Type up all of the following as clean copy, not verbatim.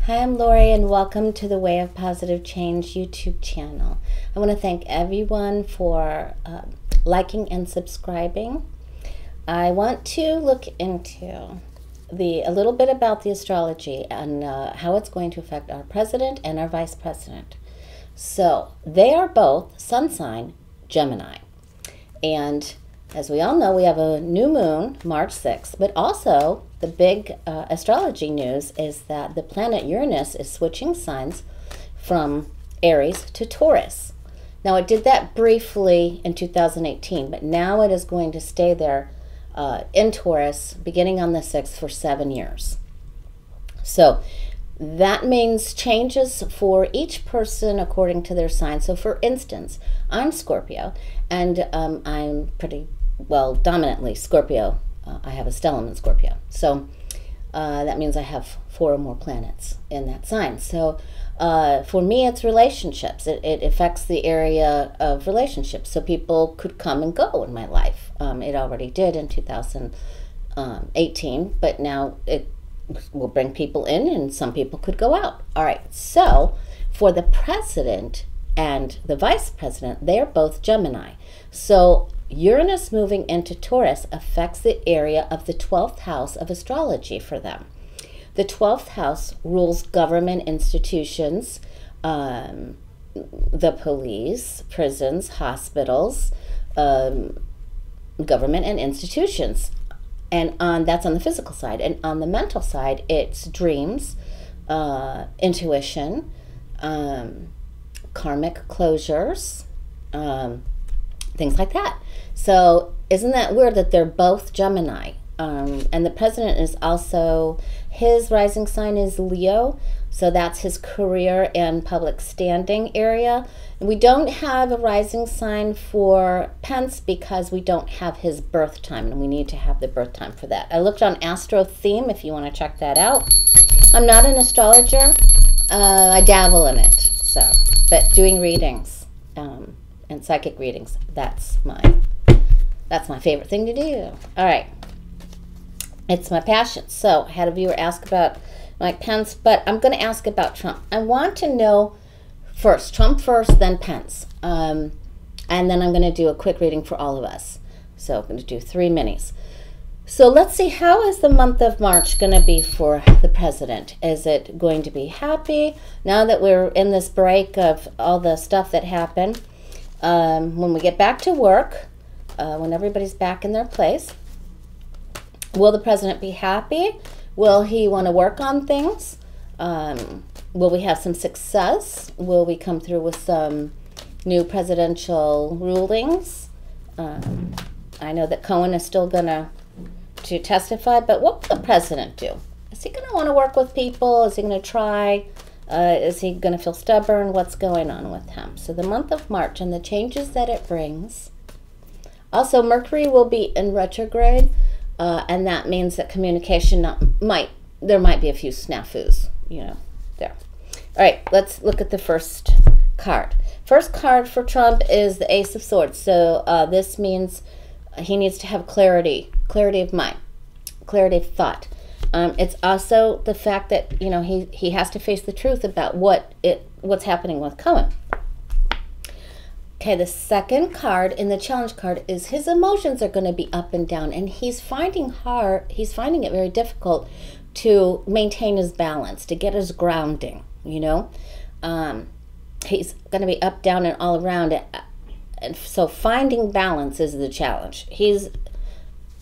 Hi, I'm Lori, and welcome to the Way of Positive Change YouTube channel. I want to thank everyone for liking and subscribing. I want to look into a little bit about the astrology and how it's going to affect our president and our vice president. So they are both sun sign Gemini, and as we all know, we have a new moon, March 6th, but also the big astrology news is that the planet Uranus is switching signs from Aries to Taurus. Now, it did that briefly in 2018, but now it is going to stay there in Taurus beginning on the 6th for 7 years. So that means changes for each person according to their sign. So for instance, I'm Scorpio, and I'm pretty well dominantly Scorpio. I have a stellium in Scorpio. So that means I have 4 or more planets in that sign. So for me, it's relationships. It affects the area of relationships. So people could come and go in my life. It already did in 2018, but now it will bring people in and some people could go out. All right, so for the president and the vice president, they're both Gemini. So Uranus moving into Taurus affects the area of the 12th house of astrology for them. The 12th house rules government institutions, the police, prisons, hospitals, government and institutions. And that's on the physical side. And on the mental side, it's dreams, intuition, karmic closures, things like that. So isn't that weird that they're both Gemini? And the president is also, his rising sign is Leo. So that's his career and public standing area. And we don't have a rising sign for Pence because we don't have his birth time, and we need to have the birth time for that. I looked on Astro Theme if you want to check that out. I'm not an astrologer. I dabble in it. But doing readings and psychic readings, that's my favorite thing to do. All right. It's my passion. So I had a viewer ask about Mike Pence, but I'm going to ask about Trump. I want to know first, Trump first, then Pence. And then I'm going to do a quick reading for all of us. So I'm going to do 3 minis. So let's see, how is the month of March going to be for the president? Is it going to be happy? Now that we're in this break of all the stuff that happened, when we get back to work, when everybody's back in their place, will the president be happy? Will he want to work on things? Will we have some success? Will we come through with some new presidential rulings? I know that Cohen is still going to testify, but what will the president do? Is he going to want to work with people? Is he going to try? Is he going to feel stubborn? What's going on with him? So the month of March and the changes that it brings. Also, Mercury will be in retrograde. And that means that communication there might be a few snafus, there. All right, let's look at the first card. First card for Trump is the Ace of Swords. So this means he needs to have clarity of mind, clarity of thought. It's also the fact that, he has to face the truth about what's happening with Cohen. Okay, the second card in the challenge card is his emotions are going to be up and down, and he's finding it very difficult to maintain his balance, to get his grounding, He's going to be up, down, and all around it. And so finding balance is the challenge.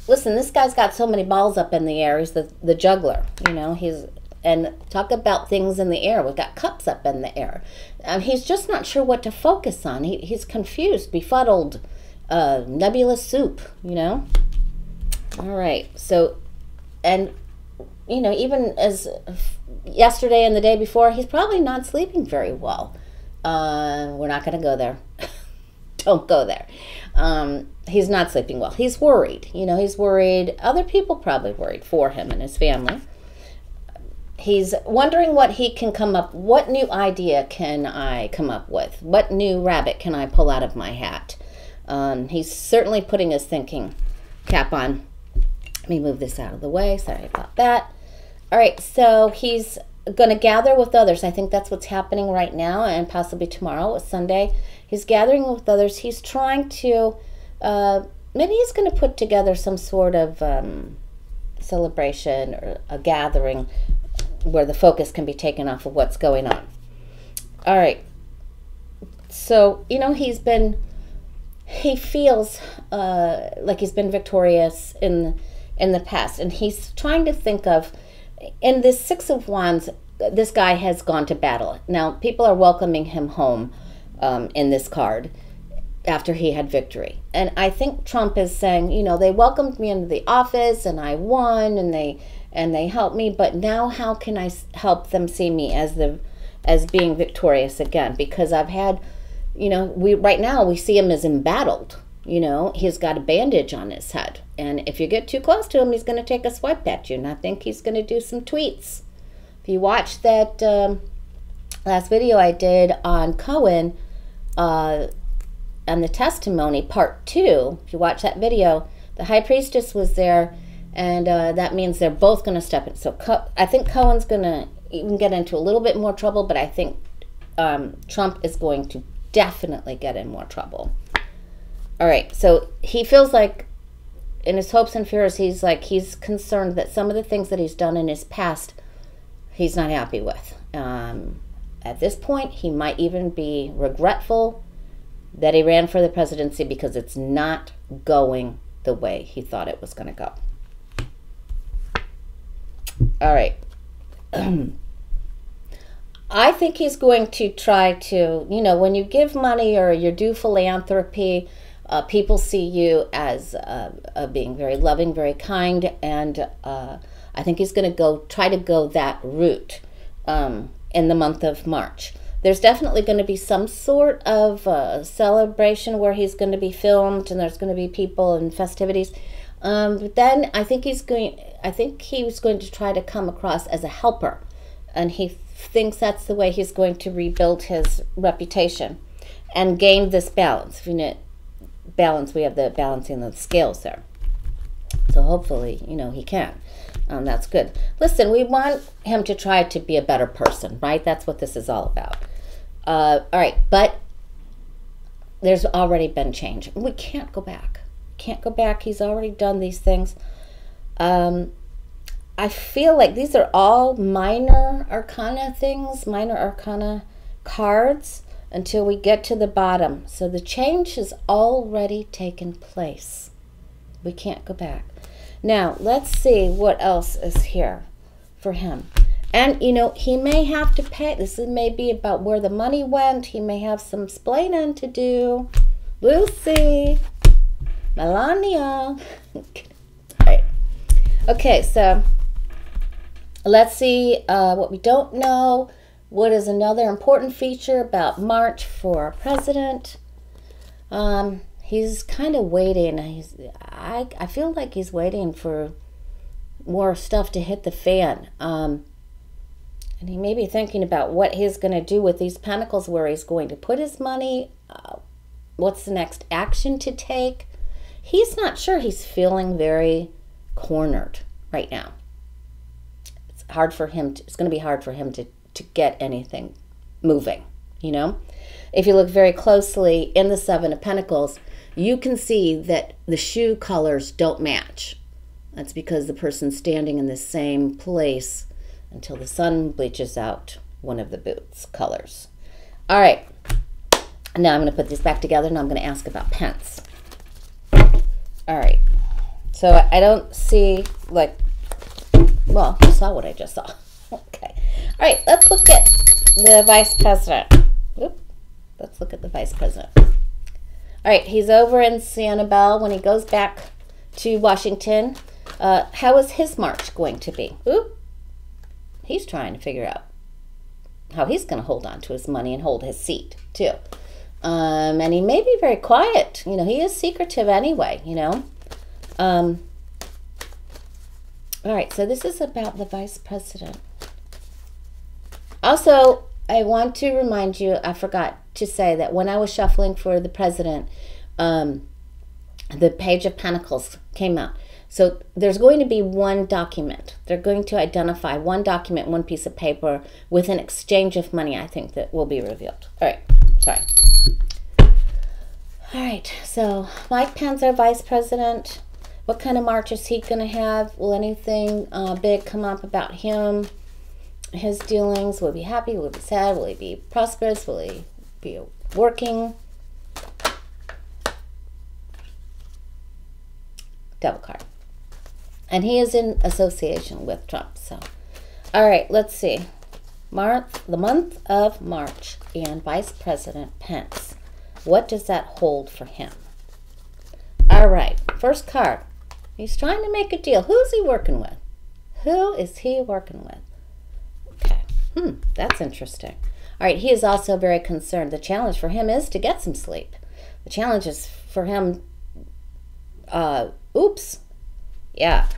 Listen, this guy's got so many balls up in the air. He's the juggler, and talk about things in the air. We've got cups up in the air. He's just not sure what to focus on. He's confused, befuddled, nebulous soup, All right. So, and, even as yesterday and the day before, he's probably not sleeping very well. We're not going to go there. Don't go there. He's not sleeping well. He's worried. He's worried. Other people probably worried for him and his family. He's wondering what he can come up, what new idea can I come up with? What new rabbit can I pull out of my hat? He's certainly putting his thinking cap on. Let me move this out of the way. Sorry about that. All right, so he's going to gather with others. I think that's what's happening right now, and possibly tomorrow, Sunday. He's gathering with others. He's trying to, maybe he's going to put together some sort of celebration or a gathering where the focus can be taken off of what's going on. All right. So, you know, he feels like he's been victorious in the past, and he's trying to think of, in this Six of Wands, this guy has gone to battle. Now, people are welcoming him home in this card after he had victory. And I think Trump is saying, you know, they welcomed me into the office and I won and they helped me, but now how can I help them see me as being victorious again? Because I've had, you know, right now we see him as embattled. You know, he's got a bandage on his head. And if you get too close to him, he's going to take a swipe at you. And I think he's going to do some tweets. If you watch that last video I did on Cohen and the testimony, part 2, if you watch that video, the high priestess was there. And that means they're both going to step in. So I think Cohen's going to even get into a little bit more trouble. But I think Trump is going to definitely get in more trouble. All right, so he feels like, in his hopes and fears, he's concerned that some of the things that he's done in his past, he's not happy with. At this point, he might even be regretful that he ran for the presidency because it's not going the way he thought it was going to go. All right. I think he's going to try to, you know, when you give money or you do philanthropy, people see you as being very loving, very kind, and I think he's going to try to go that route in the month of March. There's definitely going to be some sort of celebration where he's going to be filmed and there's going to be people and festivities. But then I think he's going to try to come across as a helper, and he thinks that's the way he's going to rebuild his reputation and gain this balance. You know, balance, we have the balancing of the scales there. So hopefully, you know, he can. That's good. Listen, we want him to try to be a better person, right? That's what this is all about. All right, but there's already been change. We can't go back. Can't go back. He's already done these things. I feel like these are all minor arcana things, minor arcana cards, until we get to the bottom. So the change has already taken place. We can't go back. Now, let's see what else is here for him. And, you know, he may have to pay. This may be about where the money went. He may have some explaining to do. We'll see. Melania. All right. Okay, so let's see what we don't know. What is another important feature about March for president? He's kind of waiting. I feel like he's waiting for more stuff to hit the fan. And he may be thinking about what he's going to do with these pentacles, where he's going to put his money, what's the next action to take. He's not sure. He's feeling very cornered right now. It's hard for him. It's going to be hard for him to get anything moving, you know. If you look very closely in the Seven of Pentacles, you can see that the shoe colors don't match. That's because the person's standing in the same place until the sun bleaches out one of the boots colors. All right, now I'm going to put this back together, and I'm going to ask about Pence. All right, so I don't see, like, well, you saw what I just saw. Okay. All right, let's look at the vice president. Oop. Let's look at the vice president. All right, he's over in Sanibel when he goes back to Washington. How is his march going to be? Oop. He's trying to figure out how he's going to hold on to his money and hold his seat, too. And he may be very quiet. You know, he is secretive anyway, you know. All right, so this is about the vice president. Also, I want to remind you, I forgot to say that when I was shuffling for the president, the Page of Pentacles came out. So there's going to be one document. They're going to identify one document, one piece of paper with an exchange of money, I think, that will be revealed. All right, sorry. All right, so Mike Pence, our vice president, what kind of march is he going to have? Will anything big come up about him, his dealings? Will he be happy? Will he be sad? Will he be prosperous? Will he be working? Devil card. And he is in association with Trump. So, all right, let's see. The month of March and Vice President Pence. What does that hold for him? All right, first card. He's trying to make a deal. Who's he working with? Who is he working with? Okay, that's interesting. All right, he is also very concerned. The challenge for him is to get some sleep. The challenge is for him, yeah.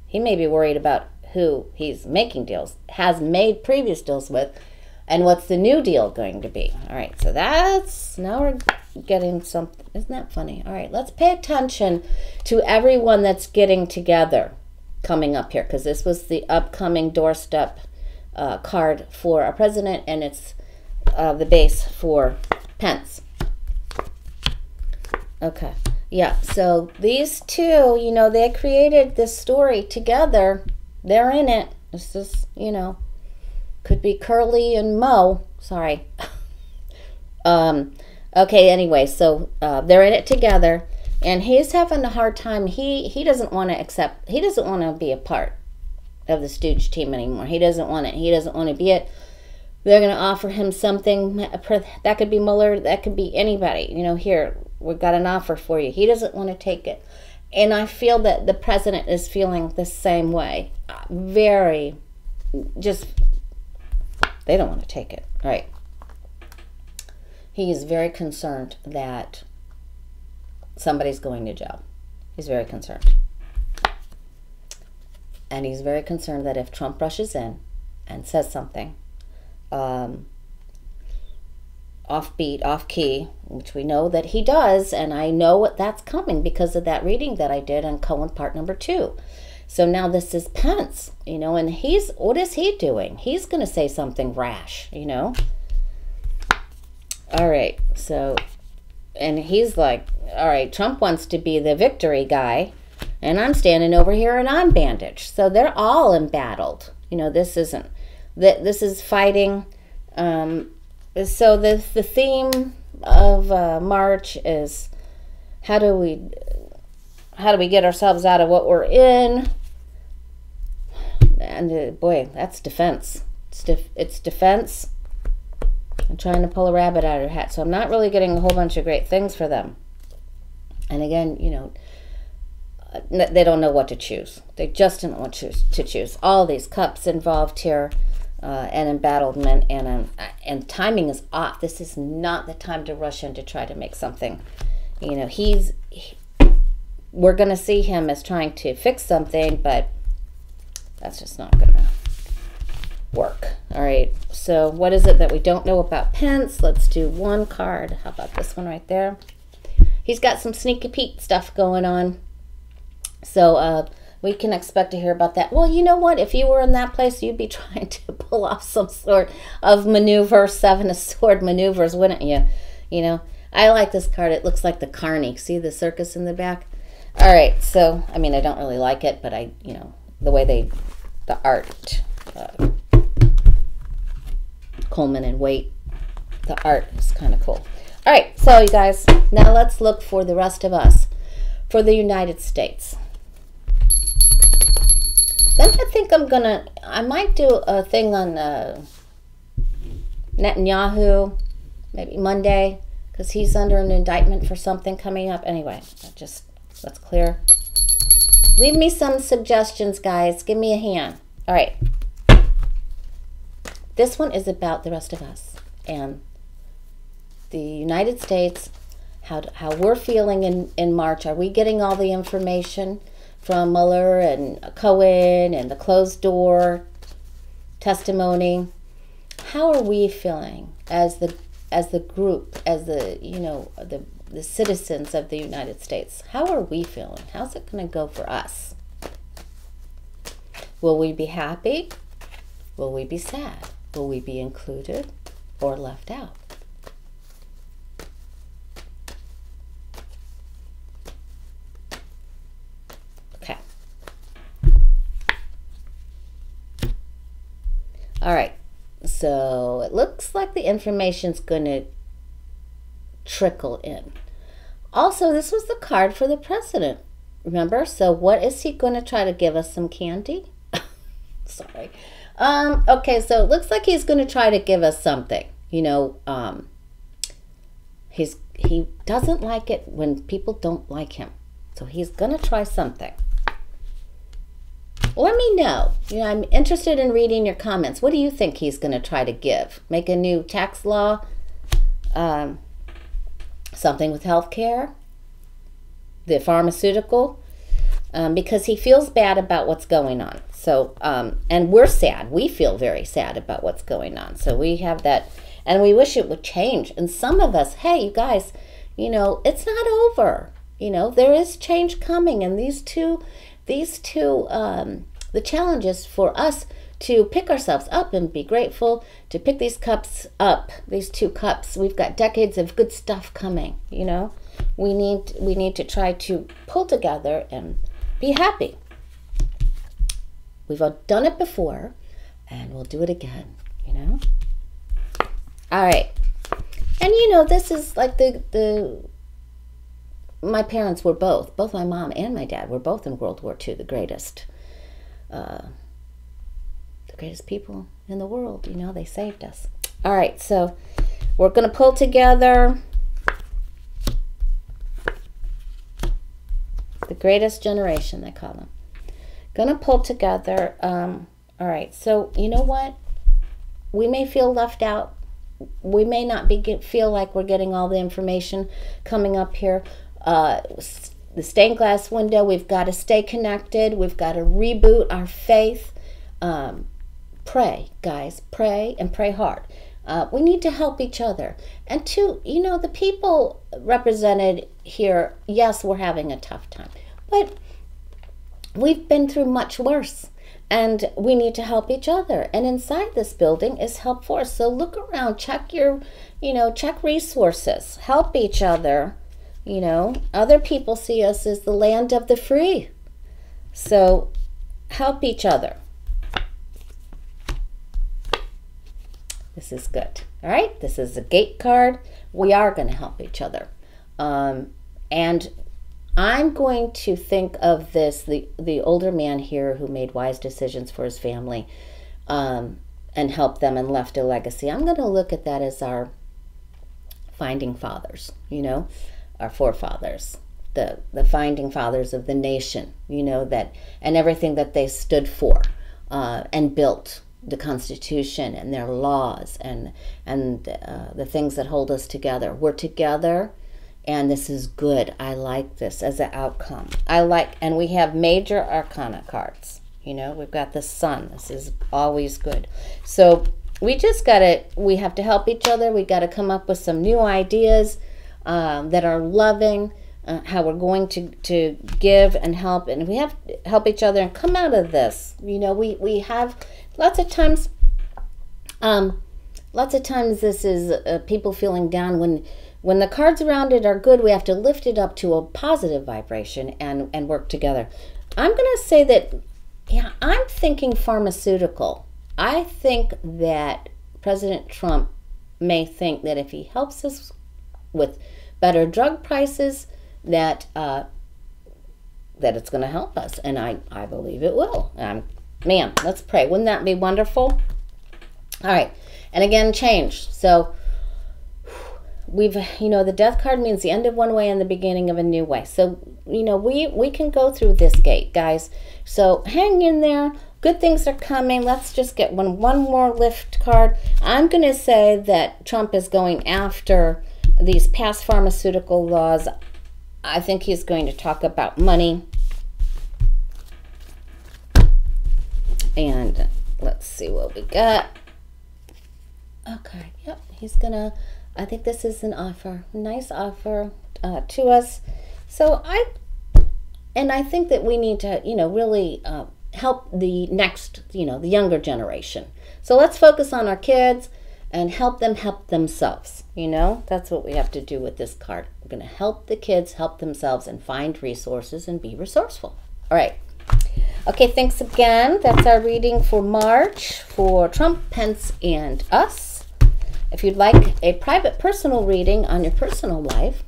He may be worried about who he's making deals, has made previous deals with, and what's the new deal going to be. All right, so now we're getting something. Isn't that funny? All right, let's pay attention to everyone that's getting together coming up here, because this was the upcoming doorstep card for our president, and it's the base for Pence. Okay, yeah, so these two, you know, they created this story together. They're in it. This is, you know, could be Curly and Mo. Sorry. Okay, anyway, so they're in it together, and he's having a hard time. He doesn't want to accept, he doesn't want to be a part of the Stooge team anymore. He doesn't want it. He doesn't want to be it. They're going to offer him something. That could be Mueller. That could be anybody. You know, here, we've got an offer for you. He doesn't want to take it. And I feel that the president is feeling the same way. Very, just, they don't want to take it. All right. He is very concerned that somebody's going to jail. He's very concerned. And he's very concerned that if Trump rushes in and says something offbeat, off-key, which we know that he does, and I know what that's coming because of that reading that I did on Cohen part number 2. So now this is Pence, you know, and what is he doing? He's going to say something rash, you know. All right, so, and he's like, all right, Trump wants to be the victory guy, and I'm standing over here and I'm bandaged. So they're all embattled. You know, this is fighting. So the theme of March is how do we get ourselves out of what we're in? And boy, that's defense. It's defense. I'm trying to pull a rabbit out of her hat. So I'm not really getting a whole bunch of great things for them. And again, you know, they don't know what to choose. They just don't want to choose. All these cups involved here, and embattlement, and timing is off. This is not the time to rush in to try to make something. You know, we're going to see him as trying to fix something, but that's just not going to work. All right, so what is it that we don't know about Pence? Let's do one card. How about this one right there? He's got some sneaky Pete stuff going on. So we can expect to hear about that. Well, you know what? If you were in that place, you'd be trying to pull off some sort of maneuver, 7 of Swords maneuvers, wouldn't you? You know, I like this card. It looks like the Carney. See the circus in the back? All right, so, I mean, I don't really like it, but you know, the way the art, Coleman and Waite, the art is kind of cool. All right, so you guys, now let's look for the rest of us, for the United States. Then I think I might do a thing on Netanyahu, maybe Monday, because he's under an indictment for something coming up. Anyway, let's clear. Leave me some suggestions, guys. Give me a hand. All right. This one is about the rest of us and the United States, how we're feeling in March. Are we getting all the information from Mueller and Cohen and the closed door testimony? How are we feeling as the group, as the, you know, the citizens of the United States. How are we feeling? How's it going to go for us? Will we be happy? Will we be sad? Will we be included or left out? Okay. All right. So it looks like the information's going to trickle in. Also, this was the card for the president. Remember? So what is he going to try to give us? Some candy? Sorry. Okay, so it looks like he's going to try to give us something. You know, he doesn't like it when people don't like him. So he's going to try something. Let me know. You know, I'm interested in reading your comments. What do you think he's going to try to give? Make a new tax law? Something with health care? The pharmaceutical? Because he feels bad about what's going on. So, and we're sad. We feel very sad about what's going on. So we have that, and we wish it would change. And some of us, hey, you guys, you know, it's not over. You know, there is change coming, and the challenges for us to pick ourselves up and be grateful, to pick these cups up, these 2 cups. We've got decades of good stuff coming, you know. We need to try to pull together and be happy. We've done it before, and we'll do it again, you know. All right. And, you know, this is like my parents were both my mom and my dad were both in World War II, the greatest people in the world, you know. They saved us. All right, so we're going to pull together the greatest generation, they call them. Gonna pull together. All right, so you know what? We may feel left out. We may not feel like we're getting all the information coming up here. The stained glass window, we've got to stay connected. We've got to reboot our faith. Pray, guys. Pray, and pray hard. We need to help each other. And two, you know, the people represented here, yes, we're having a tough time. But we've been through much worse. And we need to help each other. And inside this building is help for us. So look around, check check resources. Help each other. You know, other people see us as the land of the free. So help each other. This is good. All right, this is a gate card. We are going to help each other. And I'm going to think of this, the older man here who made wise decisions for his family and helped them and left a legacy. I'm going to look at that as our founding fathers, you know, our forefathers, the founding fathers of the nation, you know, that and everything that they stood for and built. The Constitution and their laws and the things that hold us together. We're together, and this is good. I like this as an outcome. And we have major arcana cards. You know, we've got the sun. This is always good. So we have to help each other. We got to come up with some new ideas that are loving, how we're going to give and help, and we have to help each other and come out of this. You know, we have lots of times this is people feeling down. When the cards around it are good, we have to lift it up to a positive vibration and work together. I'm going to say that, yeah, I'm thinking pharmaceutical. I think that President Trump may think that if he helps us with better drug prices, that it's going to help us, and I believe it will. Man, let's pray. Wouldn't that be wonderful? All right, and again, change. So the death card means the end of one way and the beginning of a new way. So, you know, we can go through this gate, guys. So hang in there. Good things are coming. Let's just get one more lift card. I'm going to say that Trump is going after these past pharmaceutical laws. I think he's going to talk about money. And let's see what we got. Okay, yep, he's gonna I think this is an offer, nice offer to us. So I think that we need to, really help the next, the younger generation. So let's focus on our kids and help them help themselves. That's what we have to do with this card. We're going to help the kids help themselves and find resources and be resourceful. All right. Okay, thanks again. That's our reading for March for Trump, Pence, and us. If you'd like a private personal reading on your personal life,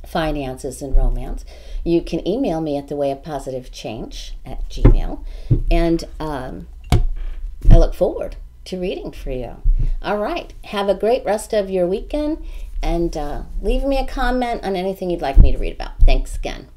finances, and romance, you can email me at thewayofpositivechange@gmail.com. And I look forward to reading for you. All right. Have a great rest of your weekend, and leave me a comment on anything you'd like me to read about. Thanks again.